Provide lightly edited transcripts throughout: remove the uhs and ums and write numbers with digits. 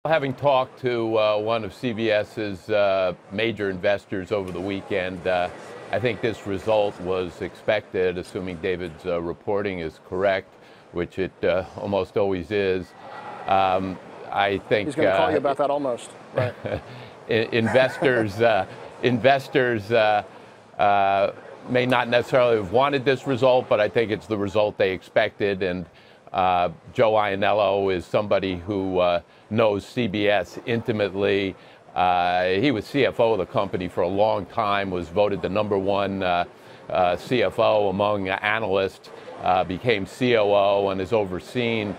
Having talked to one of CBS's major investors over the weekend, I think this result was expected, assuming David's reporting is correct, which it almost always is. I think he's going to call you about that almost. Right. investors may not necessarily have wanted this result, but I think it's the result they expected. And Joe Iannello is somebody who knows CBS intimately. He was CFO of the company for a long time, was voted the #1 CFO among analysts, became COO, and has overseen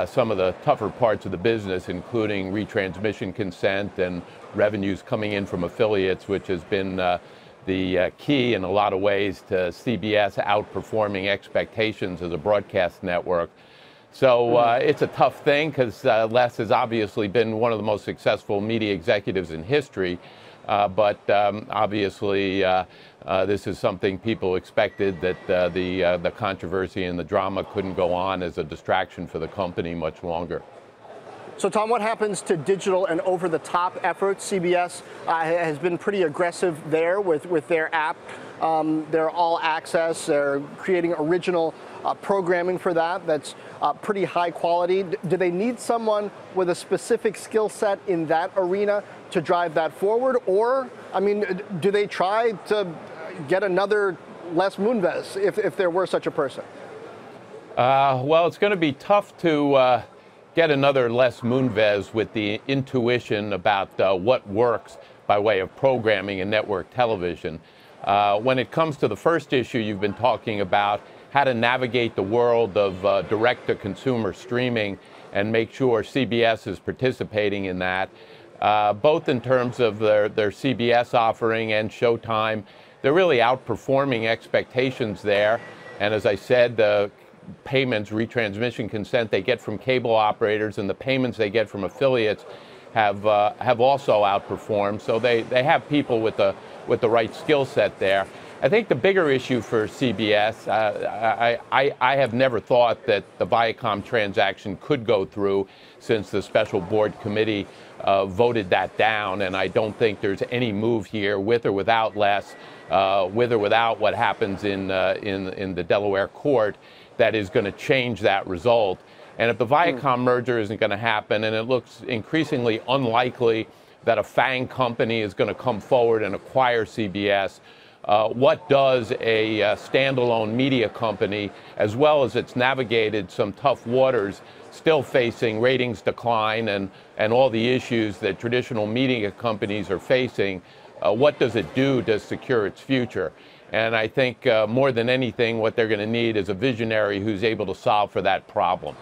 some of the tougher parts of the business, including retransmission consent and revenues coming in from affiliates, which has been the key in a lot of ways to CBS outperforming expectations as a broadcast network. So it's a tough thing because Les has obviously been one of the most successful media executives in history. But obviously this is something people expected, that the controversy and the drama couldn't go on as a distraction for the company much longer. So, Tom, what happens to digital and over-the-top efforts? CBS has been pretty aggressive there with their app. They're all access. They're creating original programming for that that's pretty high quality. Do they need someone with a specific skill set in that arena to drive that forward? Or, I mean, do they try to get another Les Moonves if there were such a person? Well, it's going to be tough to get another Les Moonves with the intuition about what works by way of programming and network television. When it comes to the first issue you've been talking about, how to navigate the world of direct-to-consumer streaming and make sure CBS is participating in that, both in terms of their CBS offering and Showtime. They're really outperforming expectations there. And as I said, the payments, retransmission consent they get from cable operators and the payments they get from affiliates have also outperformed. So they have people with the right skill set there. I think the bigger issue for CBS, I have never thought that the Viacom transaction could go through since the special board committee voted that down, and I don't think there's any move here, with or without Les, with or without what happens in the Delaware court, that is going to change that result. And if the Viacom merger isn't going to happen, and it looks increasingly unlikely that a FANG company is going to come forward and acquire CBS, what does a standalone media company, as well as it's navigated some tough waters, still facing ratings decline and all the issues that traditional media companies are facing, what does it do to secure its future? And I think more than anything, what they're going to need is a visionary who's able to solve for that problem.